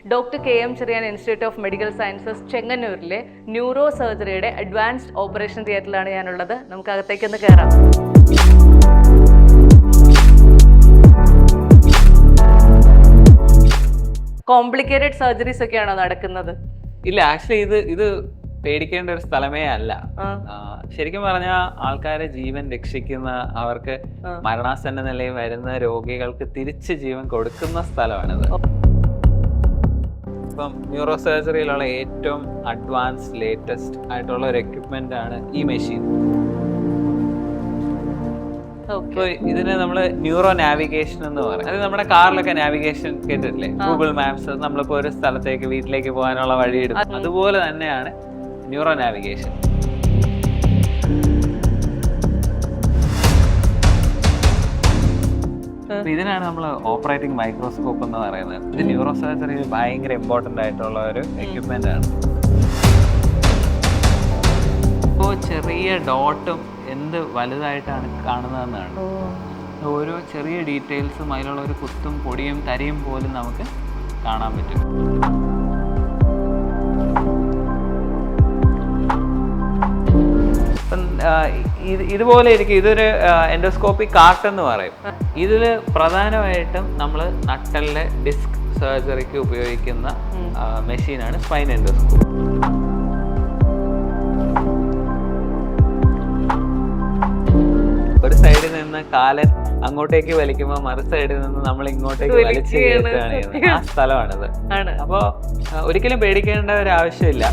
Doctor KM Cheriyan Institute of Medical Sciences ചെങ്ങന്നൂരിലെ neuro സർജറിയുടെ advanced operation തിയേറ്ററിലാണ് ഞാനുള്ളത്. നമുക്ക് അകത്തേക്കൊന്ന് കയറാം. കോംപ്ലിക്കേറ്റഡ് സർജറീസ് ഒക്കെയാണോ നടക്കുന്നത്? ഇല്ല, ആക്ച്വലി ഇത് പേടിക്കേണ്ട ഒരു സ്ഥലമേ അല്ല. ശരിക്കും പറഞ്ഞാൽ ആൾക്കാരെ ജീവൻ രക്ഷിക്കുന്ന, അവർക്ക് മരണാസന്ന നിലയിൽ വരുന്ന രോഗികൾക്ക് തിരിച്ച് ജീവൻ കൊടുക്കുന്ന സ്ഥലമാണിത്. ഇപ്പം ന്യൂറോ സർജറിയിലുള്ള ഏറ്റവും അഡ്വാൻസ് ലേറ്റസ്റ്റ് ആയിട്ടുള്ള ഒരു എക്യുപ്മെന്റ് ആണ് ഈ മെഷീൻ. ഇതിന് നമ്മള് ന്യൂറോ നാവിഗേഷൻ എന്ന് പറയും. അത് നമ്മുടെ കാറിലൊക്കെ നാവിഗേഷൻ കേട്ടിട്ടില്ലേ, ഗൂഗിൾ മാപ്സ്. നമ്മളിപ്പോ ഒരു സ്ഥലത്തേക്ക് വീട്ടിലേക്ക് പോകാനുള്ള വഴി എടുക്കും, അതുപോലെ തന്നെയാണ് ന്യൂറോ നാവിഗേഷൻ. ഇതിനാണ് നമ്മൾ ഓപ്പറേറ്റിംഗ് മൈക്രോസ്കോപ്പ് എന്ന് പറയുന്നത്. ഇത് ന്യൂറോ സർജറിയിൽ ഭയങ്കര ഇമ്പോർട്ടന്റ് ആയിട്ടുള്ള ഒരു എക്യുപ്മെന്റ് ആണ്. ഇപ്പോൾ ചെറിയ ഡോട്ടും എന്ത് വലുതായിട്ടാണ് കാണുന്നതെന്നാണ്. ഓരോ ചെറിയ ഡീറ്റെയിൽസും അതിലുള്ള ഒരു കുത്തും പൊടിയും തരിയും പോലും നമുക്ക് കാണാൻ പറ്റും. ഇതുപോലെ ഇരിക്കും. ഇതൊരു എൻഡോസ്കോപ്പിക് കാർട്ട് എന്ന് പറയും. ഇതിൽ പ്രധാനമായിട്ടും നമ്മൾ നട്ടലിലെ ഡിസ്ക് സർജറിക്ക് ഉപയോഗിക്കുന്ന മെഷീനാണ് സ്പൈൻ എൻഡോസ്കോപ്പ്. ഒരു സൈഡിൽ നിന്ന് കാലൻ അങ്ങോട്ടേക്ക് വലിക്കുമ്പോൾ മറു സൈഡിൽ നിന്ന് നമ്മൾ ഇങ്ങോട്ടേക്ക് വലിച്ചു കയറ്റുകയാണ് ചെയ്യുന്നത്. ആ സ്ഥലമാണിത്. അപ്പോ ഒരിക്കലും പേടിക്കേണ്ട ഒരു ആവശ്യമില്ല.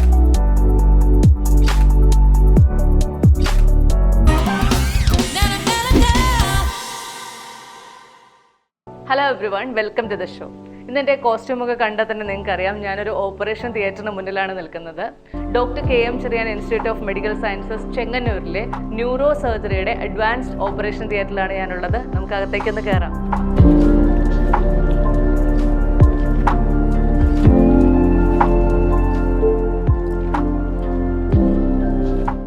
Hello everyone, welcome to the show. ഇന്നെൻ്റെ കോസ്റ്റ്യൂമൊക്കെ കണ്ടാൽ തന്നെ നിങ്ങൾക്ക് അറിയാം, ഞാനൊരു ഓപ്പറേഷൻ തിയേറ്ററിന് മുന്നിലാണ് നിൽക്കുന്നത്. Doctor KM Cheriyan Institute of Medical Sciences ചെങ്ങന്നൂരിലെ ന്യൂറോ സർജറിയുടെ അഡ്വാൻസ്ഡ് ഓപ്പറേഷൻ തിയേറ്ററിലാണ് ഞാനുള്ളത്. നമുക്ക് അകത്തേക്കൊന്ന് കയറാം.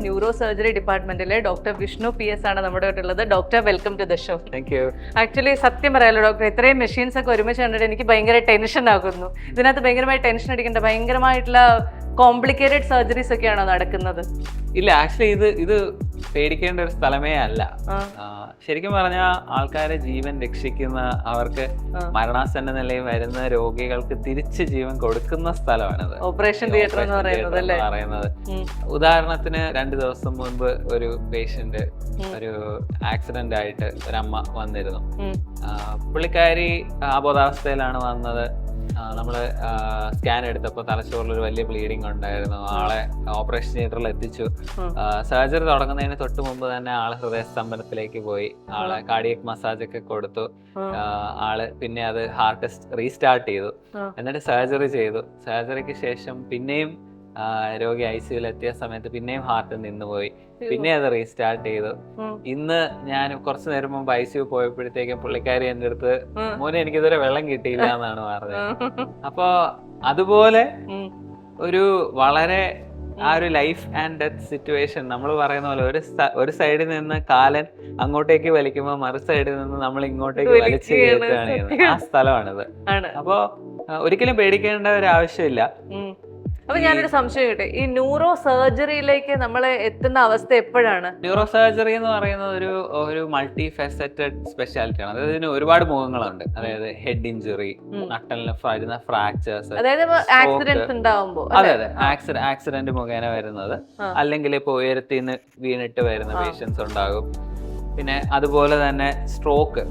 ന്യൂറോ സർജറി ഡിപ്പാർട്ട്മെന്റിലെ ഡോക്ടർ വിഷ്ണു PS ആണ് നമ്മുടെ ഉള്ളത്. Doctor, welcome to the show. Thank you. Actually സത്യം പറയാലോ ഡോക്ടർ, ഇത്രയും മെഷീൻസ് ഒക്കെ ഒരുമിച്ച് കണ്ടിട്ട് എനിക്ക് ഭയങ്കര ടെൻഷൻ ആകുന്നു. ഇതിനകത്ത് ഭയങ്കരമായി ടെൻഷൻ അടിക്കേണ്ട ഭയങ്കരമായിട്ടുള്ള കോംപ്ലിക്കേറ്റഡ് സർജറീസ് ഒക്കെയാണോ നടക്കുന്നത്? ഇല്ല, ആക്ച്വലി ഇത് പേടിക്കേണ്ട ഒരു സ്ഥലമേ അല്ല. ശരിക്കും പറഞ്ഞാൽ ആൾക്കാരെ ജീവൻ രക്ഷിക്കുന്ന, അവർക്ക് മരണാസന്ന നിലയിൽ വരുന്ന രോഗികൾക്ക് തിരിച്ച് ജീവൻ കൊടുക്കുന്ന സ്ഥലമാണിത് ഓപ്പറേഷൻ തിയേറ്റർ എന്ന് പറയുന്നത്. ഉദാഹരണത്തിന് 2 ദിവസം മുൻപ് ഒരു പേഷ്യന്റ് ഒരു ആക്സിഡന്റ് ആയിട്ട് ഒരമ്മ വന്നിരുന്നു. പുള്ളിക്കാരി അബോധാവസ്ഥയിലാണ് വന്നത്. നമ്മള് സ്കാൻ എടുത്തപ്പോൾ തലച്ചോറിലൊരു വലിയ ബ്ലീഡിങ് ഉണ്ടായിരുന്നു. ആളെ ഓപ്പറേഷൻ തിയേറ്ററിൽ എത്തിച്ചു. സർജറി തുടങ്ങുന്നതിന് തൊട്ട് മുമ്പ് തന്നെ ആള് ഹൃദയസ്തംഭനത്തിലേക്ക് പോയി. ആളെ കാർഡിയക് മസാജ് ഒക്കെ കൊടുത്തു. ആള് പിന്നെ അത് ഹാർട്ട് റീസ്റ്റാർട്ട് ചെയ്തു. എന്നിട്ട് സർജറി ചെയ്തു. സർജറിക്ക് ശേഷം പിന്നെയും രോഗി ICUവിൽ എത്തിയ സമയത്ത് പിന്നെയും ഹാർട്ട് നിന്നുപോയി. പിന്നെ അത് റീസ്റ്റാർട്ട് ചെയ്തു. ഇന്ന് ഞാൻ കുറച്ചു നേരം മുമ്പ് ICU പോയപ്പോഴത്തേക്കും പുള്ളിക്കാരി എൻ്റെ അടുത്ത്, മോനെ എനിക്കിതുവരെ വെള്ളം കിട്ടിയില്ല എന്നാണ് പറഞ്ഞത്. അപ്പൊ അതുപോലെ ഒരു വളരെ ആ ഒരു ലൈഫ് ആൻഡ് ഡെത്ത് സിറ്റുവേഷൻ, നമ്മൾ പറയുന്ന പോലെ ഒരു സൈഡിൽ നിന്ന് കാലൻ അങ്ങോട്ടേക്ക് വലിക്കുമ്പോൾ മറു സൈഡിൽ നിന്ന് നമ്മൾ ഇങ്ങോട്ടേക്ക് വലിച്ചു കയറ്റുകയാണ് ചെയ്യുന്നത്. ആ സ്ഥലമാണിത്. അപ്പോ ഒരിക്കലും പേടിക്കേണ്ട ഒരു ആവശ്യമില്ല. അപ്പൊ ഞാനൊരു സംശയം കേട്ടെ, ഈ ന്യൂറോ സർജറിയിലേക്ക് നമ്മൾ എത്തുന്ന അവസ്ഥ എപ്പോഴാണ്? ന്യൂറോ സർജറി എന്ന് പറയുന്നത് ഒരു മൾട്ടി ഫെസറ്റഡ് സ്പെഷ്യാലിറ്റി ആണ്. അതായത് ഇതിന് ഒരുപാട് മുഖങ്ങളുണ്ട്. അതായത് ഹെഡ് ഇഞ്ചുറി, നട്ടലിന് വരുന്ന ഫ്രാക്ചേഴ്സ്, അതായത് ആക്സിഡന്റ് ഉണ്ടാവുമ്പോൾ, അതെ ആക്സിഡന്റ് മുഖേന വരുന്നത്, അല്ലെങ്കിൽ ഇപ്പൊ ഉയരത്തിൽ നിന്ന് വീണിട്ട് വരുന്ന പേഷ്യൻസ് ഉണ്ടാകും. പിന്നെ അതുപോലെ തന്നെ സ്ട്രോക്ക്,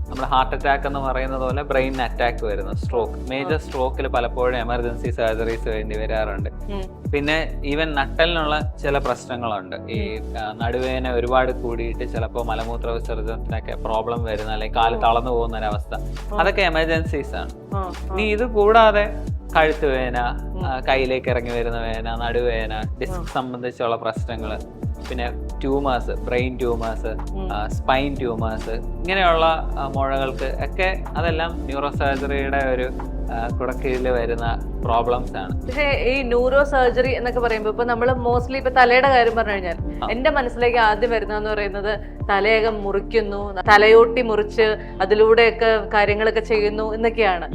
നമ്മുടെ ഹാർട്ട് അറ്റാക്ക് എന്ന് പറയുന്നത് പോലെ ബ്രെയിൻ അറ്റാക്ക് വരുന്നു. സ്ട്രോക്ക്, മേജർ സ്ട്രോക്കിൽ പലപ്പോഴും എമർജൻസി സർജറീസ് വേണ്ടി വരാറുണ്ട്. പിന്നെ ഈവൻ നട്ടലിനുള്ള ചില പ്രശ്നങ്ങളുണ്ട്. ഈ നടുവേദന ഒരുപാട് കൂടിയിട്ട് ചിലപ്പോൾ മലമൂത്ര വിസർജനത്തിനൊക്കെ പ്രോബ്ലം വരുന്ന, അല്ലെങ്കിൽ കാല് തളർന്നു പോകുന്ന ഒരവസ്ഥ, അതൊക്കെ എമർജൻസീസ് ആണ്. ഇനി ഇത് കൂടാതെ കഴുത്ത് വേദന, കയ്യിലേക്ക് ഇറങ്ങി വരുന്ന വേദന, നടുവേദന, ഡിസ്ക് സംബന്ധിച്ചുള്ള പ്രശ്നങ്ങൾ, പിന്നെ tumours, brain tumours, spine tumours, ഇങ്ങനെയുള്ള മുഴകൾക്ക് ഒക്കെ അതെല്ലാം ന്യൂറോ സർജറിയുടെ ഒരു കുടക്കീഴിൽ വരുന്ന പ്രോബ്ലംസ് ആണ്. പക്ഷേ ഈ ന്യൂറോ സർജറി എന്നൊക്കെ പറയുമ്പോൾ ഇപ്പൊ നമ്മൾ മോസ്റ്റ്ലി ഇപ്പൊ തലയുടെ കാര്യം പറഞ്ഞു കഴിഞ്ഞാൽ എന്റെ മനസ്സിലേക്ക് ആദ്യം വരുന്നതെന്ന് പറയുന്നത് തലയകം മുറിക്കുന്നു, തലയോട്ടി മുറിച്ച് അതിലൂടെയൊക്കെ കാര്യങ്ങളൊക്കെ ചെയ്യുന്നു എന്നൊക്കെയാണ്.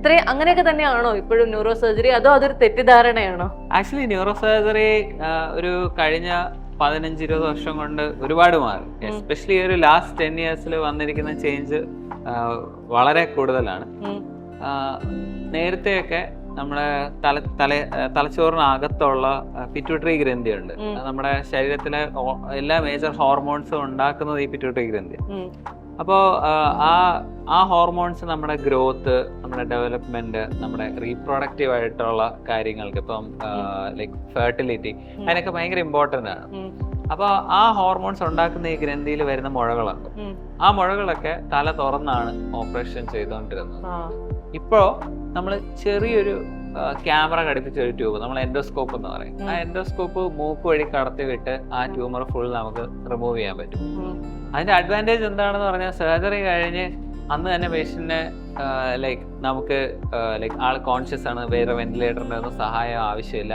ഇത്രയും അങ്ങനെയൊക്കെ തന്നെയാണോ ഇപ്പോഴും ന്യൂറോ സർജറി, അതോ അതൊരു തെറ്റിദ്ധാരണയാണോ? ആക്ച്വലി ന്യൂറോ സർജറി ഒരു കഴിഞ്ഞ 15-20 വർഷം കൊണ്ട് ഒരുപാട് മാറി. എസ്പെഷ്യലി ഒരു ലാസ്റ്റ് 10 years വന്നിരിക്കുന്ന ചേഞ്ച് വളരെ കൂടുതലാണ്. നേരത്തെയൊക്കെ നമ്മുടെ തലച്ചോറിനകത്തുള്ള പിറ്റ്യൂട്ടറി ഗ്രന്ഥിയുണ്ട്. നമ്മുടെ ശരീരത്തിലെ എല്ലാ മേജർ ഹോർമോൺസും ഉണ്ടാക്കുന്നത് ഈ പിറ്റ്യൂട്ടറി ഗ്രന്ഥി. അപ്പോൾ ആ ഹോർമോൺസ് നമ്മുടെ ഗ്രോത്ത്, നമ്മുടെ ഡെവലപ്മെന്റ്, നമ്മുടെ റീപ്രൊഡക്റ്റീവ് ആയിട്ടുള്ള കാര്യങ്ങൾക്ക്, ഇപ്പം ലൈക്ക് ഫെർട്ടിലിറ്റി, അതിനൊക്കെ ഭയങ്കര ഇമ്പോർട്ടൻ്റ് ആണ്. അപ്പോൾ ആ ഹോർമോൺസ് ഉണ്ടാക്കുന്ന ഈ ഗ്രന്ഥിയിൽ വരുന്ന മുഴകളുണ്ട്. ആ മുഴകളൊക്കെ തല തുറന്നാണ് ഓപ്പറേഷൻ ചെയ്തുകൊണ്ടിരുന്നത്. ഇപ്പോൾ നമ്മൾ ചെറിയൊരു ക്യാമറ ഘടിപ്പിച്ച ഒരു ട്യൂബ്, നമ്മൾ എൻഡോസ്കോപ്പ് എന്ന് പറയും, ആ എൻഡോസ്കോപ്പ് മൂക്ക് വഴി കടത്തി വിട്ട് ആ ട്യൂമർ ഫുൾ നമുക്ക് റിമൂവ് ചെയ്യാൻ പറ്റും. അതിന്റെ അഡ്വാൻറ്റേജ് എന്താണെന്ന് പറഞ്ഞാൽ സർജറി കഴിഞ്ഞ് അന്ന് തന്നെ പേഷ്യന്റിനെ ലൈക്ക് നമുക്ക് ലൈക്ക് ആൾ കോൺഷ്യസ് ആണ്, വേറെ വെന്റിലേറ്ററിന്റെ ഒന്നും സഹായം ആവശ്യമില്ല.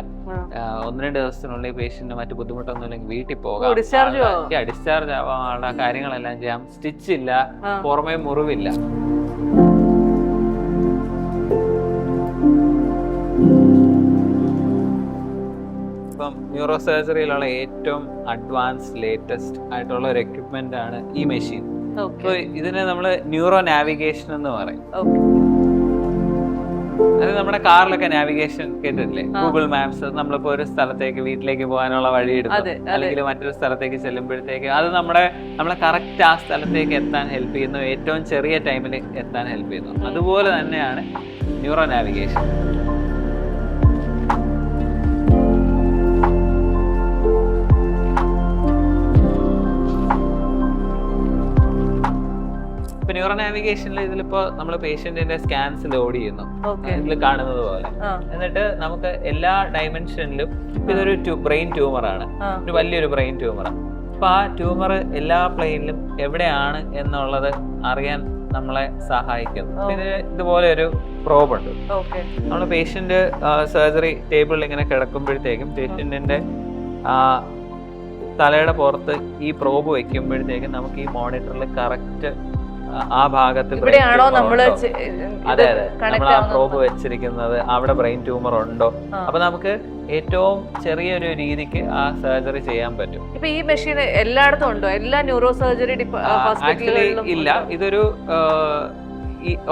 1-2 ദിവസത്തിനുള്ളിൽ പേഷ്യന്റിന് മറ്റു ബുദ്ധിമുട്ടൊന്നും ഇല്ലെങ്കിൽ വീട്ടിൽ പോകാം, ഡിസ്ചാർജ് ആവാനുള്ള കാര്യങ്ങളെല്ലാം ചെയ്യാം. സ്റ്റിച്ച് ഇല്ല, പുറമേ മുറിവില്ല. ഇപ്പം ന്യൂറോ സർജറിയിലുള്ള ഏറ്റവും അഡ്വാൻസ്ഡ് ലേറ്റസ്റ്റ് ആയിട്ടുള്ള ഒരു എക്യുപ്മെന്റ് ആണ് ഈ മെഷീൻ. ഇതിന് നമ്മള് ന്യൂറോ നാവിഗേഷൻ എന്ന് പറയും. അത് നമ്മുടെ കാറിലൊക്കെ നാവിഗേഷൻ കേട്ടിട്ടില്ലേ, ഗൂഗിൾ മാപ്സ്. നമ്മളിപ്പോ ഒരു സ്ഥലത്തേക്ക് വീട്ടിലേക്ക് പോകാനുള്ള വഴി എടുക്കും, അല്ലെങ്കിൽ മറ്റൊരു സ്ഥലത്തേക്ക് ചെല്ലുമ്പോഴത്തേക്ക് അത് നമ്മളെ കറക്റ്റ് ആ സ്ഥലത്തേക്ക് എത്താൻ ഹെൽപ്പ് ചെയ്യുന്നു, ഏറ്റവും ചെറിയ ടൈമിൽ എത്താൻ ഹെൽപ്പ് ചെയ്യുന്നു. അതുപോലെ തന്നെയാണ് ന്യൂറോ നാവിഗേഷൻ. ന്യൂറോ നാവിഗേഷനിൽ ഇതിലിപ്പോ നമ്മൾ പേഷ്യന്റിന്റെ സ്കാൻസ് ലോഡ് ചെയ്യുന്നു, ഇതിൽ കാണുന്നത് പോലെ. എന്നിട്ട് നമുക്ക് എല്ലാ ഡയമെൻഷനിലും, ഇതൊരു ബ്രെയിൻ ട്യൂമർ ആണ്, ഒരു വലിയൊരു ബ്രെയിൻ ട്യൂമറാണ്. അപ്പൊ ആ ട്യൂമർ എല്ലാ പ്ലെയിനിലും എവിടെയാണ് എന്നുള്ളത് അറിയാൻ നമ്മളെ സഹായിക്കുന്നു. പിന്നെ ഇതുപോലെ ഒരു പ്രോബ് ഉണ്ട്. നമ്മൾ പേഷ്യന്റ് സർജറി ടേബിളിൽ ഇങ്ങനെ കിടക്കുമ്പോഴത്തേക്കും പേഷ്യന്റിന്റെ തലയുടെ പുറത്ത് ഈ പ്രോബ് വെക്കുമ്പോഴത്തേക്കും നമുക്ക് ഈ മോണിറ്ററിൽ കറക്റ്റ് ആ ഭാഗത്ത് അതെ നമ്മൾ ആ പ്രോബ് വെച്ചിരിക്കുന്നത് അവിടെ ബ്രെയിൻ ട്യൂമർ ഉണ്ടോ, അപ്പൊ നമുക്ക് ഏറ്റവും ചെറിയൊരു രീതിക്ക് ആ സർജറി ചെയ്യാൻ പറ്റും. ഇപ്പൊ ഈ മെഷീൻ എല്ലായിടത്തും ഉണ്ടോ? എല്ലാ ന്യൂറോ സർജറി ആക്ച്വലി ഇല്ല. ഇതൊരു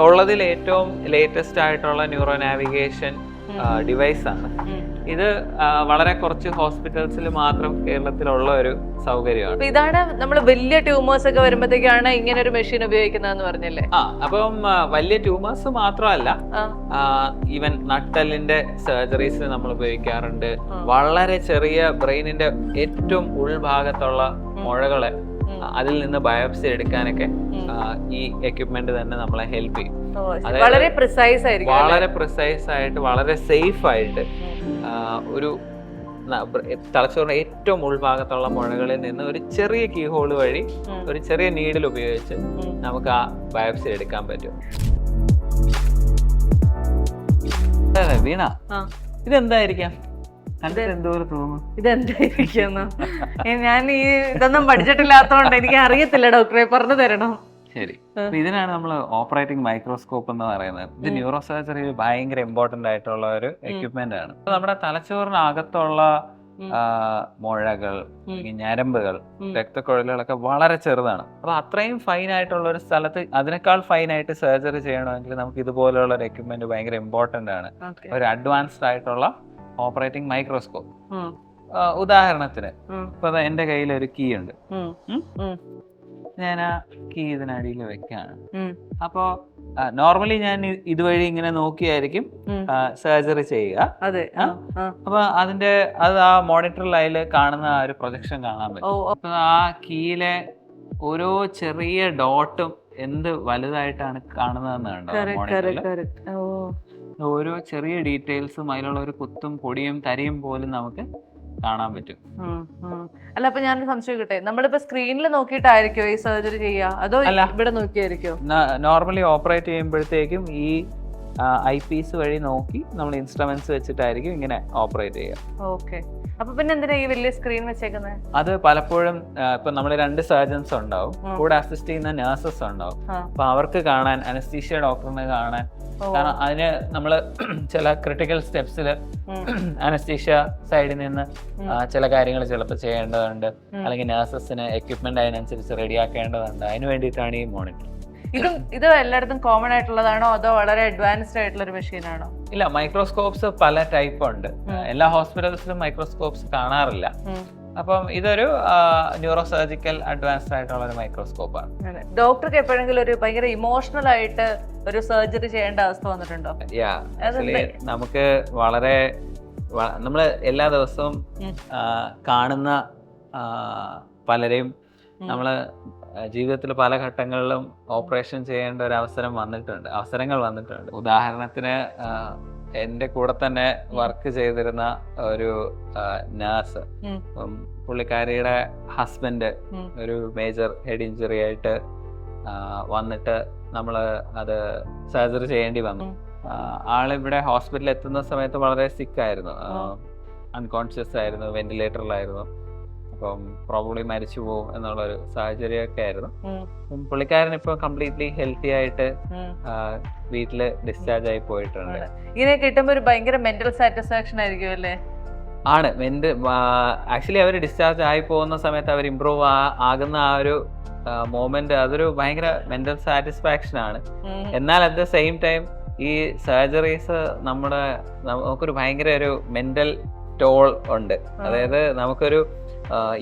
ഉള്ളതിൽ ഏറ്റവും ലേറ്റസ്റ്റ് ആയിട്ടുള്ള ന്യൂറോ നാവിഗേഷൻ ഡിവൈസ് ആണ്. ഇത് വളരെ കുറച്ച് ഹോസ്പിറ്റൽസിൽ മാത്രം കേരളത്തിലുള്ള ഒരു സൗകര്യമാണ്. ഇതാണ് നമ്മൾ വലിയ ട്യൂമേഴ്സ് ഒക്കെ വരുമ്പോഴത്തേക്കാണ് ഇങ്ങനെ ഒരു മെഷീൻ ഉപയോഗിക്കുന്നതെന്ന് പറഞ്ഞല്ലേ? അപ്പം വലിയ ട്യൂമേഴ്സ് മാത്രമല്ല, ഈവൻ നട്ടലിന്റെ സർജറീസിന് നമ്മൾ ഉപയോഗിക്കാറുണ്ട്. വളരെ ചെറിയ ബ്രെയിനിന്റെ ഏറ്റവും ഉൾഭാഗത്തുള്ള മുഴകളെ അതിൽ നിന്ന് ബയോപ്സി എടുക്കാനൊക്കെ ഈ എക്യുപ്മെന്റ് തന്നെ നമ്മളെ ഹെൽപ്പ് ചെയ്യും. വളരെ പ്രിസൈസ് ആയിരിക്കും, വളരെ പ്രിസൈസ് ആയിട്ട്, വളരെ സേഫ് ആയിട്ട് ഒരു തലച്ചോറിന്റെ ഏറ്റവും ഉൾഭാഗത്തുള്ള മുഴകളിൽ നിന്ന് ഒരു ചെറിയ കീ ഹോൾ വഴി ഒരു ചെറിയ നീഡിൽ ഉപയോഗിച്ച് നമുക്ക് ആ ബയോപ്സി എടുക്കാൻ പറ്റും. വീണ, ഇതെന്തായിരിക്കാം? ഇതെന്തായിരിക്കും? ഞാൻ ഈ ഇതൊന്നും പഠിച്ചിട്ടില്ലാത്തോണ്ട് എനിക്ക് അറിയത്തില്ല, ഡോക്ടറെ പറഞ്ഞു തരണം. ശരി, ഇതിനാണ് നമ്മൾ ഓപ്പറേറ്റിംഗ് മൈക്രോസ്കോപ്പ് എന്ന് പറയുന്നത്. ഇത് ന്യൂറോ സർജറിയിൽ ഭയങ്കര ഇമ്പോർട്ടന്റ് ആയിട്ടുള്ള ഒരു എക്യുപ്മെന്റ് ആണ്. നമ്മുടെ തലച്ചോറിനകത്തുള്ള മുഴകൾ, ഞരമ്പുകൾ, രക്തക്കുഴലുകളൊക്കെ വളരെ ചെറുതാണ്. അപ്പൊ അത്രയും ഫൈൻ ആയിട്ടുള്ള ഒരു സ്ഥലത്ത് അതിനേക്കാൾ ഫൈൻ ആയിട്ട് സർജറി ചെയ്യണമെങ്കിൽ നമുക്ക് ഇതുപോലെയുള്ള ഒരു എക്യുപ്മെന്റ് ഭയങ്കര ഇമ്പോർട്ടന്റ് ആണ്. ഒരു അഡ്വാൻസ്ഡ് ആയിട്ടുള്ള ഓപ്പറേറ്റിംഗ് മൈക്രോസ്കോപ്പ്. ഉദാഹരണത്തിന് ഇപ്പൊ എന്റെ കയ്യിൽ ഒരു കീ ഉണ്ട്, ഞാൻ ആ കീ ഇതിനടിയിൽ വെക്കാണ്. അപ്പോ നോർമലി ഞാൻ ഇതുവഴി ഇങ്ങനെ നോക്കിയായിരിക്കും സർജറി ചെയ്യുക. അപ്പൊ അത് ആ മോണിറ്ററിൽ അതിൽ കാണുന്ന ആ ഒരു പ്രൊജക്ഷൻ കാണാൻ പറ്റും. അപ്പൊ ആ കീയിലെ ഓരോ ചെറിയ ഡോട്ടും എന്ത് വലുതായിട്ടാണ് കാണുന്നതെന്ന് കണ്ടോ മോണിറ്ററിൽ? ഓരോ ചെറിയ ഡീറ്റെയിൽസും അതിലുള്ള ഒരു കുത്തും പൊടിയും തരിയും പോലും നമുക്ക് കാണാൻ പറ്റും. അല്ല, അപ്പൊ ഞാൻ സംശയിക്കട്ടെ, നമ്മളിപ്പോ സ്ക്രീനിൽ നോക്കിയിട്ടായിരിക്കോ ഈ സർജറി ചെയ്യുക, അതോ ഇവിടെ നോക്കിയായിരിക്കോ? നോർമലി ഓപ്പറേറ്റ് ചെയ്യുമ്പോഴത്തേക്കും ഈ ഐ പീസ് വഴി നോക്കി നമ്മൾ ഇൻസ്ട്രുമെന്റ്സ് വെച്ചിട്ടായിരിക്കും ഇങ്ങനെ ഓപ്പറേറ്റ് ചെയ്യുക. ഓക്കെ. അപ്പൊ പിന്നെ എന്തിനാ ഈ വലിയ സ്ക്രീൻ വെച്ചേക്കുന്നത്? അത് പലപ്പോഴും ഇപ്പൊ നമ്മൾ 2 സർജൻസ് ഉണ്ടാവും, കൂടെ അസിസ്റ്റ് ചെയ്യുന്ന നഴ്സസ് ഉണ്ടാവും. അപ്പൊ അവർക്ക് കാണാൻ, അനസ്തീഷ്യ ഡോക്ടറിനെ കാണാൻ, കാരണം അതിന് നമ്മൾ ചില ക്രിട്ടിക്കൽ സ്റ്റെപ്സിൽ അനസ്തീഷ്യ സൈഡിൽ നിന്ന് ചില കാര്യങ്ങൾ ചിലപ്പോൾ ചെയ്യേണ്ടതുണ്ട്, അല്ലെങ്കിൽ നഴ്സസിന് എക്യുപ്മെന്റ് അതിനനുസരിച്ച് റെഡിയാക്കേണ്ടതുണ്ട്. അതിന് വേണ്ടിയിട്ടാണ് ഈ മോണിറ്റർ. ഇത് എല്ലായിടത്തും കോമൺ ആയിട്ടുള്ളതാണോ അതോ വളരെ അഡ്വാൻസ്ഡ് ആയിട്ടുള്ള ഒരു മെഷീനാണോ? ഇല്ല, മൈക്രോസ്കോപ്സ് പല ടൈപ്പ് ഉണ്ട്. എല്ലാ ഹോസ്പിറ്റൽസിലും മൈക്രോസ്കോപ്സ് കാണാറില്ല. അപ്പം ഇതൊരു ന്യൂറോ സർജിക്കൽ അഡ്വാൻസ്ഡ് ആയിട്ടുള്ള ഒരു മൈക്രോസ്കോപ്പാണ്. ഡോക്ടർക്ക് എപ്പോഴെങ്കിലും ഒരു ഭയങ്കര ഇമോഷണൽ ആയിട്ട് ഒരു സർജറി ചെയ്യേണ്ട അവസ്ഥ വന്നിട്ടുണ്ടോ? നമുക്ക് വളരെ നമ്മൾ എല്ലാ ദിവസവും കാണുന്ന പലരെയും നമ്മള് ജീവിതത്തിൽ പല ഘട്ടങ്ങളിലും ഓപ്പറേഷൻ ചെയ്യേണ്ട ഒരു അവസരങ്ങൾ വന്നിട്ടുണ്ട്. ഉദാഹരണത്തിന് എൻ്റെ കൂടെ തന്നെ വർക്ക് ചെയ്തിരുന്ന ഒരു നഴ്സ്, പുള്ളിക്കാരിയുടെ ഹസ്ബൻഡ് ഒരു മേജർ ഹെഡ് ഇഞ്ചുറി ആയിട്ട് വന്നിട്ട് നമ്മൾ അത് സർജറി ചെയ്യേണ്ടി വന്നു. ആളിവിടെ ഹോസ്പിറ്റലിൽ എത്തുന്ന സമയത്ത് വളരെ സിക്കായിരുന്നു, അൺകോൺഷ്യസ് ആയിരുന്നു, വെന്റിലേറ്ററിലായിരുന്നു. അപ്പം പ്രോബ്ലി മരിച്ചു പോകും എന്നുള്ളൊരു സാഹചര്യമൊക്കെ ആയിരുന്നു. പുള്ളിക്കാരൻ ഇപ്പൊ കംപ്ലീറ്റ്ലി ഹെൽത്തി ആയിട്ട് വീട്ടില് ഡിസ്ചാർജ് ആയി പോയിട്ടുണ്ട്. ഇങ്ങനെ കിട്ടുമ്പോ ഒരു ഭയങ്കര മെന്റൽ സാറ്റിസ്ഫാക്ഷൻ ആയിരിക്കും അല്ലേ? ആണ്. ആക്ച്വലി അവർ ഡിസ്ചാർജ് ആയി പോകുന്ന സമയത്ത് അവർ ഇംപ്രൂവ് ആകുന്ന ആ ഒരു മൊമെന്റ്, അതൊരു ഭയങ്കര മെന്റൽ സാറ്റിസ്ഫാക്ഷൻ ആണ്. എന്നാൽ അറ്റ് ദ സെയിം ടൈം ഈ സർജറീസ് നമുക്കൊരു ഭയങ്കര ഒരു മെന്റൽ ടോൾ ഉണ്ട്. അതായത് നമുക്കൊരു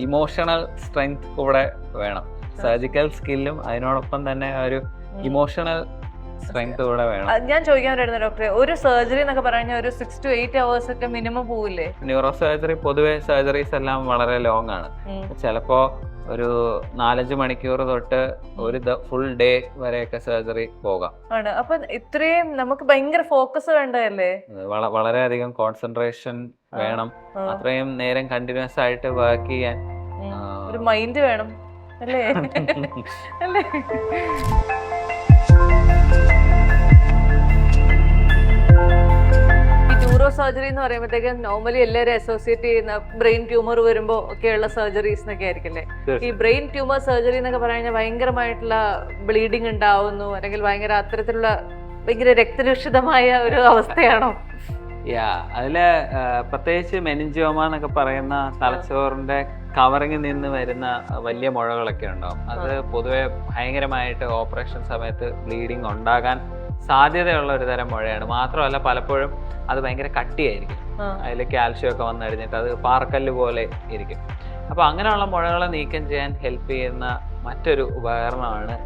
ഇമോഷണൽ സ്ട്രെങ്ത് കൂടെ വേണം. സർജിക്കൽ സ്കില്ലും അതിനോടൊപ്പം തന്നെ ഒരു ഇമോഷണൽ സ്ട്രെങ്ത് കൂടെ വേണം. ഞാൻ ചോദിക്കാൻ വരുന്നത് ഡോക്ടറെ, ഒരു സർജറി എന്നൊക്കെ പറഞ്ഞാൽ ഒരു 6 to 8 hours ഒക്കെ മിനിമം പോവില്ലേ? ന്യൂറോ സർജറി പൊതുവെ സർജറീസ് എല്ലാം വളരെ ലോങ് ആണ്. ചിലപ്പോ ഒരു 4-5 മണിക്കൂർ തൊട്ട് ഒരു ഫുൾ ഡേ വരെയൊക്കെ സർജറി പോകാം. ആണ്. അപ്പൊ ഇത്രയും നമുക്ക് ഭയങ്കര ഫോക്കസ് വേണ്ടതല്ലേ? വളരെയധികം കോൺസെൻട്രേഷൻ വേണം. അത്രയും നേരം കണ്ടിന്യൂസ് ആയിട്ട് വർക്ക് ചെയ്യാൻ ഒരു മൈൻഡ് വേണം അല്ലേ? അല്ലേ? ന്യൂറോ സർജറി എന്ന് പറയുമ്പോഴത്തേക്ക് നോർമലി എല്ലാവരും അസോസിയേറ്റ് ചെയ്യുന്ന ബ്രെയിൻ ട്യൂമർ വരുമ്പോൾ ഒക്കെയുള്ള സർജറീസ് എന്നൊക്കെ ആയിരിക്കില്ലേ? ഈ ബ്രെയിൻ ട്യൂമർ സർജറി എന്നൊക്കെ പറഞ്ഞാൽ ഭയങ്കരമായിട്ടുള്ള ബ്ലീഡിങ് ഉണ്ടാവുന്നു, അല്ലെങ്കിൽ ഭയങ്കര അത്തരത്തിലുള്ള ഭയങ്കര രക്തരൂഷിതമായ ഒരു അവസ്ഥയാണോ? അതില് പ്രത്യേകിച്ച് മെനിഞ്ചോമ എന്നൊക്കെ പറയുന്ന തലച്ചോറിന്റെ കവറിങ്ങിൽ നിന്ന് വരുന്ന വലിയ മുഴകളൊക്കെ ഉണ്ടാവും. അത് പൊതുവെ ഭയങ്കരമായിട്ട് ഓപ്പറേഷൻ സമയത്ത് ബ്ലീഡിങ് ഉണ്ടാകാൻ സാധ്യതയുള്ള ഒരു തരം മുഴയാണ്. മാത്രമല്ല പലപ്പോഴും അത് ഭയങ്കര കട്ടിയായിരിക്കും, അതിൽ കാൽഷ്യം ഒക്കെ വന്നടിഞ്ഞിട്ട് അത് പാറക്കല്ല് പോലെ ഇരിക്കും. അപ്പൊ അങ്ങനെയുള്ള മുഴകളെ നീക്കം ചെയ്യാൻ ഹെൽപ്പ് ചെയ്യുന്ന മറ്റൊരു ഉപകരണമാണ്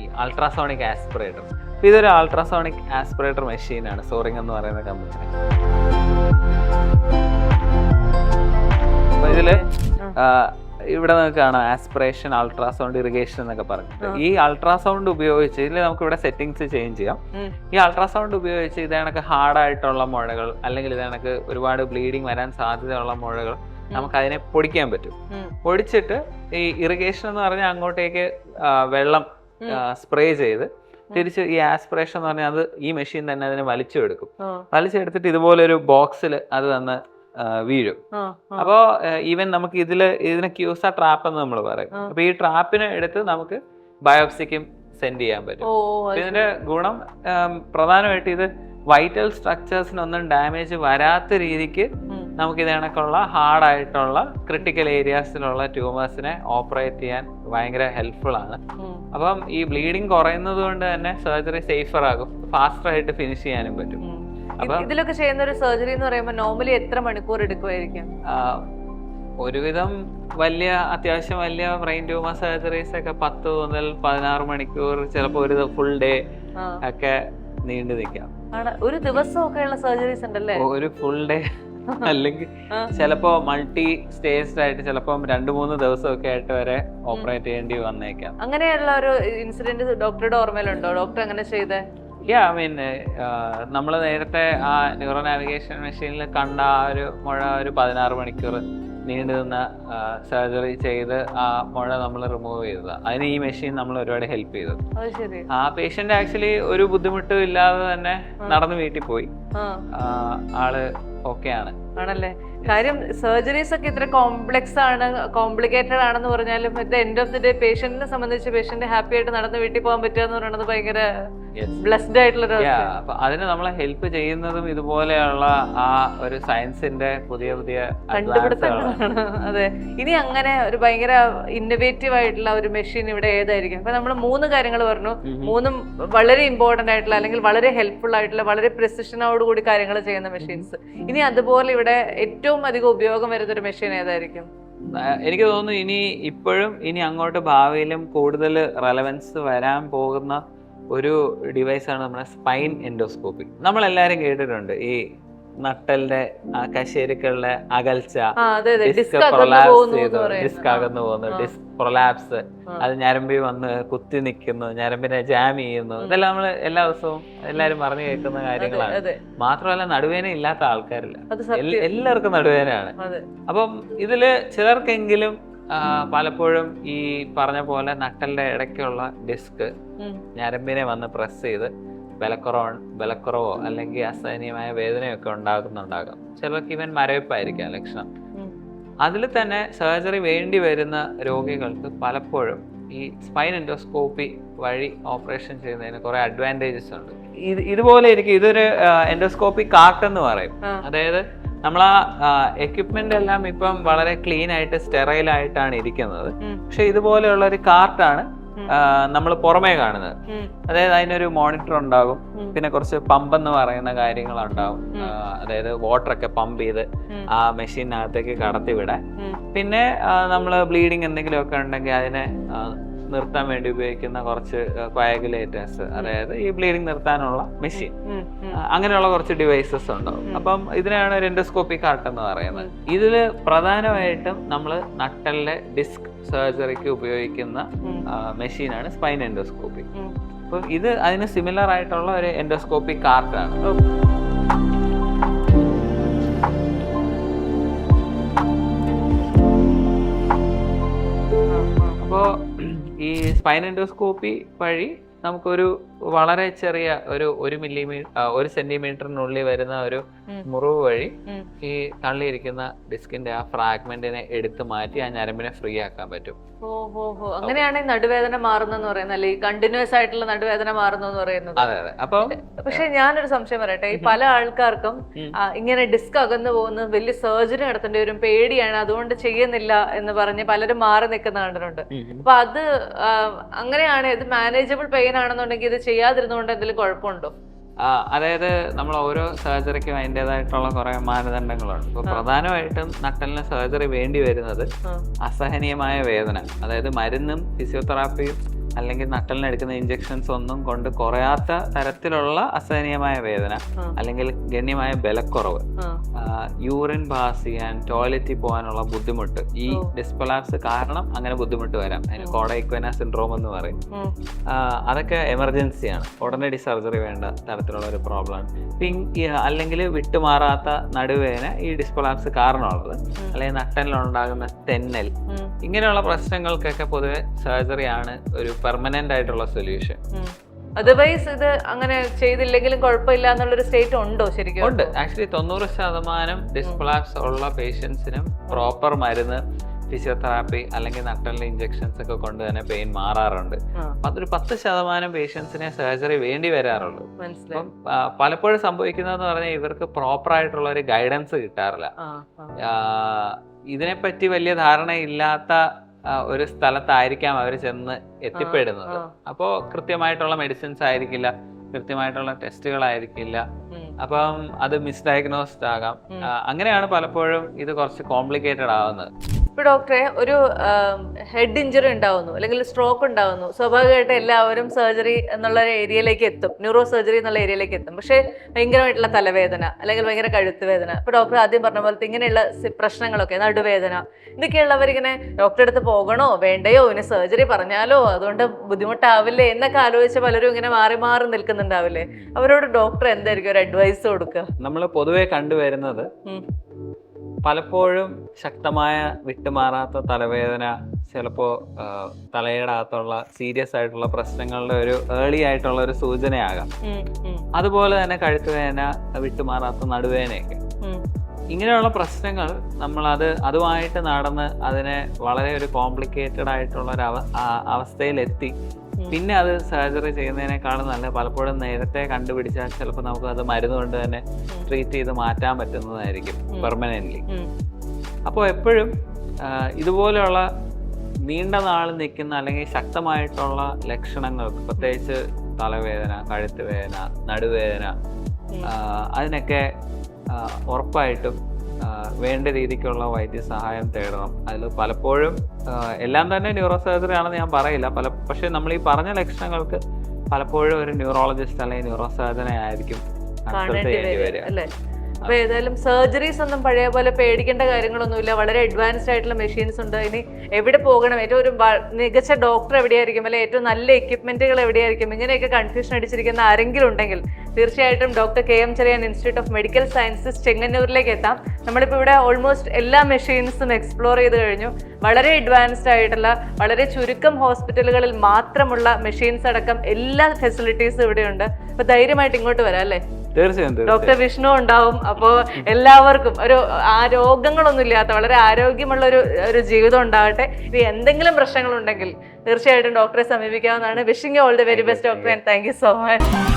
ഈ അൾട്രാസോണിക് ആസ്പിറേറ്റർ. ഇതൊരു അൾട്രാസോണിക് ആസ്പിറേറ്റർ മെഷീനാണ് സോറിങ് എന്ന് പറയുന്ന കമ്പനി. അപ്പൊ ഇതില് ഇവിടെ നമുക്ക് കാണാം ആസ്പിറേഷൻ, അൾട്രാസൗണ്ട്, ഇറിഗേഷൻ എന്നൊക്കെ പറഞ്ഞിട്ട്. ഈ അൾട്രാസൗണ്ട് ഉപയോഗിച്ച് ഇതിൽ നമുക്ക് ഇവിടെ സെറ്റിംഗ്സ് ചേഞ്ച് ചെയ്യാം. ഈ അൾട്രാസൗണ്ട് ഉപയോഗിച്ച് ഇതേണക്ക് ഹാർഡായിട്ടുള്ള മുഴകൾ, അല്ലെങ്കിൽ ഇതേണക്ക് ഒരുപാട് ബ്ലീഡിങ് വരാൻ സാധ്യതയുള്ള മുഴകൾ നമുക്ക് അതിനെ പൊടിക്കാൻ പറ്റും. പൊടിച്ചിട്ട് ഈ ഇറിഗേഷൻ എന്ന് പറഞ്ഞാൽ അങ്ങോട്ടേക്ക് വെള്ളം സ്പ്രേ ചെയ്ത് തിരിച്ച് ഈ ആസ്പിറേഷൻ എന്ന് പറഞ്ഞാൽ അത് ഈ മെഷീൻ തന്നെ അതിനെ വലിച്ചെടുക്കും. വലിച്ചെടുത്തിട്ട് ഇതുപോലെ ഒരു ബോക്സിൽ അത് വന്ന് വീഴും. അപ്പോ ഈവൻ നമുക്ക് ഇതിനെ ക്യൂസ ട്രാപ്പ് എന്ന് നമ്മൾ പറയും. അപ്പൊ ഈ ട്രാപ്പിനെ എടുത്ത് നമുക്ക് ബയോപ്സിക്കും സെൻഡ് ചെയ്യാൻ പറ്റും. ഇതിന്റെ ഗുണം പ്രധാനമായിട്ട് ഇത് വൈറ്റൽ സ്ട്രക്ചേഴ്സിനൊന്നും ഡാമേജ് വരാത്ത രീതിക്ക് നമുക്ക് ഇതിനൊക്കെയുള്ള ഹാർഡായിട്ടുള്ള ക്രിട്ടിക്കൽ ഏരിയാസിലുള്ള ട്യൂമേഴ്സിനെ ഓപ്പറേറ്റ് ചെയ്യാൻ ഭയങ്കര ഹെൽപ്ഫുൾ ആണ്. അപ്പം ഈ ബ്ലീഡിങ് കുറയുന്നത് കൊണ്ട് തന്നെ സർജറി സേഫർ ആകും, ഫാസ്റ്റർ ആയിട്ട് ഫിനിഷ് ചെയ്യാനും പറ്റും. ഇതിലൊക്കെ ചെയ്യുന്ന ഒരു സർജറി എന്ന് പറയുമ്പോൾ നോർമലി എത്ര മണിക്കൂർ എടുക്കുമായിരിക്കും? ഒരുവിധം അത്യാവശ്യം വലിയ ബ്രെയിൻ ട്യൂമർ സർജറീസ് ഒക്കെ 10 മുതൽ 16 മണിക്കൂർ, ചിലപ്പോൾ ഒരു ഫുൾ ഡേ ഒക്കെ നീണ്ടു നിൽക്കാം. ഒരു ദിവസമൊക്കെയുള്ള സർജറീസ് ഉണ്ടല്ലേ? ഒരു ഫുൾ ഡേ അല്ലെങ്കിൽ ചിലപ്പോ മൾട്ടി സ്റ്റേജ്ഡ് ആയിട്ട് ചിലപ്പോ 2-3 ദിവസമൊക്കെ ആയിട്ട് വരെ ഓപ്പറേറ്റ് ചെയ്യേണ്ടി വന്നേക്കാം. അങ്ങനെയുള്ള ഒരു ഇൻസിഡന്റ് ഡോക്ടറുടെ ഓർമ്മയിലുണ്ടോ? ഡോക്ടർ അങ്ങനെ ചെയ്തേ? നമ്മൾ നേരത്തെ ആ ന്യൂറോ നാവിഗേഷൻ മെഷീനിൽ കണ്ട ആ ഒരു മുഴ ഒരു 16 മണിക്കൂർ നീണ്ടുനിന്ന സർജറി ചെയ്ത് ആ മുഴ നമ്മൾ റിമൂവ് ചെയ്തത്. അതിന് ഈ മെഷീൻ നമ്മൾ ഒരുപാട് ഹെൽപ്പ് ചെയ്തത്. ആ പേഷ്യന്റ് ആക്ച്വലി ഒരു ബുദ്ധിമുട്ടും ഇല്ലാതെ തന്നെ നടന്ന് വീട്ടിൽ പോയി. ആള് ഓക്കെ ആണ്. ആണല്ലേ? കാര്യം സർജറീസ് ഒക്കെ ഇത്ര കോംപ്ലക്സ് ആണ്, കോംപ്ലിക്കേറ്റഡ് ആണെന്ന് പറഞ്ഞാലും at the end of the day പേഷ്യന്റിനെ സംബന്ധിച്ച് പേഷ്യന്റ് ഹാപ്പി ആയിട്ട് നടന്ന് വീട്ടിൽ പോകാൻ പറ്റുക എന്ന് പറയുന്നത് ഭയങ്കര ബ്ലെസ്ഡ് ആയിട്ടുള്ള. അപ്പൊ അതിന് നമ്മളെ ഹെൽപ്പ് ചെയ്യുന്നതും ഇതുപോലെയുള്ള ആ ഒരു സയൻസിന്റെ പുതിയ പുതിയ കണ്ടുപിടുത്തങ്ങളാണ്. അതെ. ഇനി അങ്ങനെ ഒരു ഭയങ്കര ഇന്നോവേറ്റീവ് ആയിട്ടുള്ള ഒരു മെഷീൻ ഇവിടെ ഏതായിരിക്കും? അപ്പൊ നമ്മൾ 3 കാര്യങ്ങൾ പറഞ്ഞു. 3ഉം വളരെ ഇമ്പോർട്ടന്റ് ആയിട്ടുള്ള അല്ലെങ്കിൽ വളരെ ഹെൽപ്ഫുൾ ആയിട്ടുള്ള വളരെ പ്രിസിഷനോട് കൂടി കാര്യങ്ങൾ ചെയ്യുന്ന മെഷീൻസ്. ഇനി അതുപോലെ ഇവിടെ ഏറ്റവും അധികം ഉപയോഗം വരുന്ന ഒരു മെഷീൻ ഏതായിരിക്കും? എനിക്ക് തോന്നുന്നു ഇനി അങ്ങോട്ട് ഭാവിയിലും കൂടുതൽ റെലവൻസ് വരാൻ പോകുന്ന ഒരു ഡിവൈസാണ് നമ്മുടെ സ്പൈൻ എൻഡോസ്കോപ്പി. നമ്മളെല്ലാരും കേട്ടിട്ടുണ്ട് ഈ നട്ടലിന്റെ കശേരുക്കളുടെ അകൽച്ച, ഡിസ്ക് അകന്നു പോകുന്നു, ഡിസ്ക് പ്രൊലാപ്സ്, അത് ഞരമ്പിൽ വന്ന് കുത്തി നിൽക്കുന്നു, ഞരമ്പിനെ ജാം ചെയ്യുന്നു. ഇതെല്ലാം നമ്മൾ എല്ലാ ദിവസവും എല്ലാരും പറഞ്ഞു കേൾക്കുന്ന കാര്യങ്ങളാണ്. മാത്രമല്ല നടുവേന ഇല്ലാത്ത ആൾക്കാരില്ല, എല്ലാവർക്കും നടുവേനയാണ്. അപ്പം ഇതില് ചിലർക്കെങ്കിലും പലപ്പോഴും ഈ പറഞ്ഞ പോലെ നട്ടലിന്റെ ഇടയ്ക്കുള്ള ഡിസ്ക് ഞരമ്പിനെ വന്ന് പ്രസ് ചെയ്ത് ബലക്കുറവോ അല്ലെങ്കിൽ അസഹനീയമായ വേദനയൊക്കെ ഉണ്ടാകും. ചിലർക്ക് ഇവൻ മരവിപ്പായിരിക്കാം ലക്ഷണം. അതിൽ തന്നെ സർജറി വേണ്ടി വരുന്ന രോഗികൾക്ക് പലപ്പോഴും ഈ സ്പൈൻ എൻഡോസ്കോപ്പി വഴി ഓപ്പറേഷൻ ചെയ്യുന്നതിന് കുറെ അഡ്വാൻറ്റേജസ് ഉണ്ട്. ഇതുപോലെ ഇരിക്കും. ഇതൊരു എൻഡോസ്കോപ്പി കാർട്ട് എന്ന് പറയും. അതായത് നമ്മൾ ആ എക്യുപ്മെന്റ് എല്ലാം ഇപ്പം വളരെ ക്ലീൻ ആയിട്ട് സ്റ്റെറൈൽ ആയിട്ടാണ് ഇരിക്കുന്നത്. പക്ഷെ ഇതുപോലെയുള്ള ഒരു കാർട്ടാണ് നമ്മൾ പുറമേ കാണുന്നത്. അതായത് അതിനൊരു മോണിറ്റർ ഉണ്ടാകും, പിന്നെ കുറച്ച് പമ്പ് എന്ന് പറയുന്ന കാര്യങ്ങളുണ്ടാവും. അതായത് വാട്ടർ ഒക്കെ പമ്പ് ചെയ്ത് ആ മെഷീനകത്തേക്ക് കടത്തി വിടാൻ. പിന്നെ നമ്മൾ ബ്ലീഡിങ് എന്തെങ്കിലുമൊക്കെ ഉണ്ടെങ്കിൽ അതിനെ നിർത്താൻ വേണ്ടി ഉപയോഗിക്കുന്ന കുറച്ച് കോയാഗുലേറ്റേഴ്സ്, അതായത് ഈ ബ്ലീഡിങ് നിർത്താനുള്ള മെഷീൻ, അങ്ങനെയുള്ള കുറച്ച് ഡിവൈസസ് ഉണ്ടാവും. അപ്പം ഇതിനാണ് ഒരു എൻഡോസ്കോപ്പി കാർട്ട് എന്ന് പറയുന്നത്. ഇതില് പ്രധാനമായിട്ടും നമ്മൾ നട്ടലിലെ ഡിസ്ക് സർജറിക്ക് ഉപയോഗിക്കുന്ന മെഷീനാണ് സ്പൈൻ എൻഡോസ്കോപ്പി. അപ്പം ഇത് അതിന് സിമിലർ ആയിട്ടുള്ള ഒരു എൻഡോസ്കോപ്പി കാർട്ടാണ്. അപ്പോൾ ഈ സ്പൈൻ എൻഡോസ്കോപ്പി വഴി നമുക്കൊരു വളരെ ചെറിയ ഒരു 1 സെന്റിമീറ്ററിനുള്ളിൽ വരുന്ന ഒരു മുറിവ് വഴി ഈ തള്ളിയിരിക്കുന്ന ഡിസ്കിന്റെ ആ ഫ്രാഗ്മെന്റിനെ എടുത്തു മാറ്റി ആ ഞരമ്പിനെ ഫ്രീ ആക്കാൻ പറ്റും. അങ്ങനെയാണ് ഈ നടുവേദന മാറുന്നെന്ന് പറയുന്നത്, അല്ലെ? ഈ കണ്ടിന്യൂസ് ആയിട്ടുള്ള നടുവേദന മാറുന്നെന്ന് പറയുന്നത്. അതെ അതെ. അപ്പൊ പക്ഷെ ഞാനൊരു സംശയം പറയട്ടെ, ഈ പല ആൾക്കാർക്കും ഇങ്ങനെ ഡിസ്ക് അകന്നു പോകുന്നത് വലിയ സർജറി നടത്തേണ്ടി വരും, പേടിയാണ്, അതുകൊണ്ട് ചെയ്യുന്നില്ല എന്ന് പറഞ്ഞ് പലരും മാറി നിൽക്കുന്ന കണ്ടിട്ടുണ്ട്. അപ്പൊ അത് അങ്ങനെയാണ്, ഇത് മാനേജബിൾ പെയിൻ ആണെന്നുണ്ടെങ്കിൽ ഇത് ചെയ്യാതിരുന്നുകൊണ്ട് എന്തെങ്കിലും കുഴപ്പമുണ്ടോ? അതായത് നമ്മൾ ഓരോ സർജറിക്കും അതിൻ്റെതായിട്ടുള്ള കുറെ മാനദണ്ഡങ്ങളുണ്ട്. ഇപ്പൊ പ്രധാനമായിട്ടും നട്ടലിന് സർജറി വേണ്ടി വരുന്നത് അസഹനീയമായ വേദന, അതായത് മരുന്നും ഫിസിയോതെറാപ്പിയും അല്ലെങ്കിൽ നട്ടലിന് എടുക്കുന്ന ഇഞ്ചക്ഷൻസ് ഒന്നും കൊണ്ട് കുറയാത്ത തരത്തിലുള്ള അസഹനീയമായ വേദന, അല്ലെങ്കിൽ ഗണ്യമായ ബലക്കുറവ്, യൂറിൻ പാസ് ചെയ്യാൻ, ടോയ്ലറ്റിൽ പോകാനുള്ള ബുദ്ധിമുട്ട്, ഈ ഡിസ്പ്രൊലാപ്സ് കാരണം അങ്ങനെ ബുദ്ധിമുട്ട് വരാം. അതിന് കോഡ ഇക്വന സിൻഡ്രോം എന്ന് പറയും. അതൊക്കെ എമർജൻസിയാണ്, ഉടനടി സർജറി വേണ്ട തരത്തിലുള്ള ഒരു പ്രോബ്ലമാണ്. അല്ലെങ്കിൽ വിട്ടുമാറാത്ത നടുവേദന ഈ ഡിസ്പ്രൊലാപ്സ് കാരണമുള്ളത്, അല്ലെങ്കിൽ നട്ടലിലുണ്ടാകുന്ന തെന്നൽ, ഇങ്ങനെയുള്ള പ്രശ്നങ്ങൾക്കൊക്കെ പൊതുവെ സർജറിയാണ് ഒരു പെർമനന്റ് ആയിട്ടുള്ള സൊല്യൂഷൻ. അതർവൈസ് ഇത് അങ്ങനെ ചെയ്തില്ലെങ്കിലും കുഴപ്പമില്ല എന്നുള്ളൊരു സ്റ്റേറ്റ് ഉണ്ടോ? ശരിക്കും ഉണ്ട്. ആക്ച്വലി 90% ഡിസ്പ്രൊലാപ്സ് ഉള്ള പേഷ്യൻസിനും പ്രോപ്പർ മരുന്ന്, ഫിസിയോതെറാപ്പി അല്ലെങ്കിൽ നട്ടലിന്റെ ഇഞ്ചക്ഷൻസ് ഒക്കെ കൊണ്ട് തന്നെ പെയിൻ മാറാറുണ്ട്. അതൊരു 10% പേഷ്യൻസിനെ സർജറി വേണ്ടി വരാറുള്ളൂ. അപ്പം പലപ്പോഴും സംഭവിക്കുന്നതെന്ന് പറഞ്ഞാൽ ഇവർക്ക് പ്രോപ്പർ ആയിട്ടുള്ള ഒരു ഗൈഡൻസ് കിട്ടാറില്ല. ഇതിനെപ്പറ്റി വലിയ ധാരണയില്ലാത്ത ഒരു സ്ഥലത്തായിരിക്കാം അവർ ചെന്ന് എത്തിപ്പെടുന്നത്. അപ്പോൾ കൃത്യമായിട്ടുള്ള മെഡിസിൻസ് ആയിരിക്കില്ല, കൃത്യമായിട്ടുള്ള ടെസ്റ്റുകളായിരിക്കില്ല. അപ്പം അത് മിസ്ഡയഗ്നോസ്ഡ് ആകാം. അങ്ങനെയാണ് പലപ്പോഴും ഇത് കുറച്ച് കോംപ്ലിക്കേറ്റഡ് ആവുന്നത്. ഇപ്പൊ ഡോക്ടറെ, ഒരു ഹെഡ് ഇഞ്ചുറി ഉണ്ടാവുന്നു അല്ലെങ്കിൽ സ്ട്രോക്ക് ഉണ്ടാവുന്നു, സ്വാഭാവികമായിട്ട് എല്ലാവരും സർജറി എന്നുള്ള ഏരിയയിലേക്ക് എത്തും, ന്യൂറോ സർജറി എന്നുള്ള ഏരിയയിലേക്ക് എത്തും. പക്ഷെ ഭയങ്കരമായിട്ടുള്ള തലവേദന അല്ലെങ്കിൽ ഭയങ്കര കഴുത്ത് വേദന, ഇപ്പൊ ഡോക്ടർ ആദ്യം പറഞ്ഞ പോലത്തെ ഇങ്ങനെയുള്ള പ്രശ്നങ്ങളൊക്കെ, നടുവേദന, ഇതൊക്കെയുള്ളവരിങ്ങനെ ഡോക്ടറെ അടുത്ത് പോകണോ വേണ്ടയോ, ഇനി സർജറി പറഞ്ഞാലോ അതുകൊണ്ട് ബുദ്ധിമുട്ടാവില്ലേ എന്നൊക്കെ ആലോചിച്ച് പലരും ഇങ്ങനെ മാറി മാറി നിൽക്കുന്നുണ്ടാവില്ലേ? അവരോട് ഡോക്ടർ എന്തായിരിക്കും ഒരു അഡ്വൈസ് കൊടുക്കുക? നമ്മൾ പൊതുവെ കണ്ടുവരുന്നത് പലപ്പോഴും ശക്തമായ വിട്ടുമാറാത്ത തലവേദന, ചിലപ്പോൾ തലയുടെ അകത്തുള്ള സീരിയസ് ആയിട്ടുള്ള പ്രശ്നങ്ങളുടെ ഒരു ഏർലി ആയിട്ടുള്ള ഒരു സൂചനയാകാം. അതുപോലെ തന്നെ കഴുത്തുവേദന, വിട്ടുമാറാത്ത നടുവേദനയൊക്കെ. ഇങ്ങനെയുള്ള പ്രശ്നങ്ങൾ അതുമായിട്ട് നടന്ന് അതിനെ വളരെ ഒരു കോംപ്ലിക്കേറ്റഡ് ആയിട്ടുള്ള ഒരു അവസ്ഥയിലെത്തി പിന്നെ അത് സർജറി ചെയ്യുന്നതിനേക്കാളും നല്ല പലപ്പോഴും നേരത്തെ കണ്ടുപിടിച്ചാൽ ചിലപ്പോൾ നമുക്ക് അത് മരുന്ന് കൊണ്ട് തന്നെ ട്രീറ്റ് ചെയ്ത് മാറ്റാൻ പറ്റുന്നതായിരിക്കും പെർമനൻ്റ്ലി. അപ്പോൾ എപ്പോഴും ഇതുപോലെയുള്ള നീണ്ട നാൾ നിൽക്കുന്ന അല്ലെങ്കിൽ ശക്തമായിട്ടുള്ള ലക്ഷണങ്ങൾക്ക്, പ്രത്യേകിച്ച് തലവേദന, കഴുത്ത് വേദന, നടുവേദന, അതിനൊക്കെ ഉറപ്പായിട്ടും വേണ്ട രീതിക്കുള്ള വൈദ്യസഹായം തേടണം. അതിൽ പലപ്പോഴും എല്ലാം തന്നെ ന്യൂറോ സർജറി ആണെന്ന് ഞാൻ പറയില്ല. പക്ഷേ നമ്മൾ ഈ പറഞ്ഞ ലക്ഷണങ്ങൾക്ക് പലപ്പോഴും ഒരു ന്യൂറോളജിസ്റ്റ് അല്ലെങ്കിൽ ന്യൂറോ സർജനെ ആയിരിക്കും കൺസൾട്ട് ചെയ്യേണ്ടി വരിക. അപ്പൊ ഏതായാലും സർജറീസ് ഒന്നും പഴയ പോലെ പേടിക്കേണ്ട കാര്യങ്ങളൊന്നുമില്ല. വളരെ അഡ്വാൻസ്ഡ് ആയിട്ടുള്ള മെഷീൻസ് ഉണ്ട്. ഇനി എവിടെ പോകണം, ഏറ്റവും ഒരു മികച്ച ഡോക്ടർ എവിടെയായിരിക്കും, അല്ലെങ്കിൽ ഏറ്റവും നല്ല എക്യുപ്മെന്റുകൾ എവിടെയായിരിക്കും, ഇങ്ങനെയൊക്കെ കൺഫ്യൂഷൻ അടിച്ചിരിക്കുന്ന ആരെങ്കിലും ഉണ്ടെങ്കിൽ തീർച്ചയായിട്ടും doctor KM Cheriyan Institute of Medical Sciences ചെങ്ങന്നൂരിലേക്ക് എത്താം. നമ്മളിപ്പോൾ ഇവിടെ ഓൾമോസ്റ്റ് എല്ലാ മെഷീൻസും എക്സ്പ്ലോർ ചെയ്ത് കഴിഞ്ഞു. വളരെ അഡ്വാൻസ്ഡ് ആയിട്ടുള്ള, വളരെ ചുരുക്കം ഹോസ്പിറ്റലുകളിൽ മാത്രമുള്ള മെഷീൻസ് അടക്കം എല്ലാ ഫെസിലിറ്റീസും ഇവിടെയുണ്ട്. അപ്പൊ ധൈര്യമായിട്ട് ഇങ്ങോട്ട് വരാം അല്ലേ? തീർച്ചയായും. ഡോക്ടർ വിഷ്ണു ഉണ്ടാവും. അപ്പോൾ എല്ലാവർക്കും രോഗങ്ങളൊന്നും ഇല്ലാത്ത വളരെ ആരോഗ്യമുള്ള ഒരു ജീവിതം ഉണ്ടാകട്ടെ. ഇനി എന്തെങ്കിലും പ്രശ്നങ്ങളുണ്ടെങ്കിൽ തീർച്ചയായിട്ടും ഡോക്ടറെ സമീപിക്കാവുന്നതാണ്. Wishing you all the very best doctor, and thank you so much.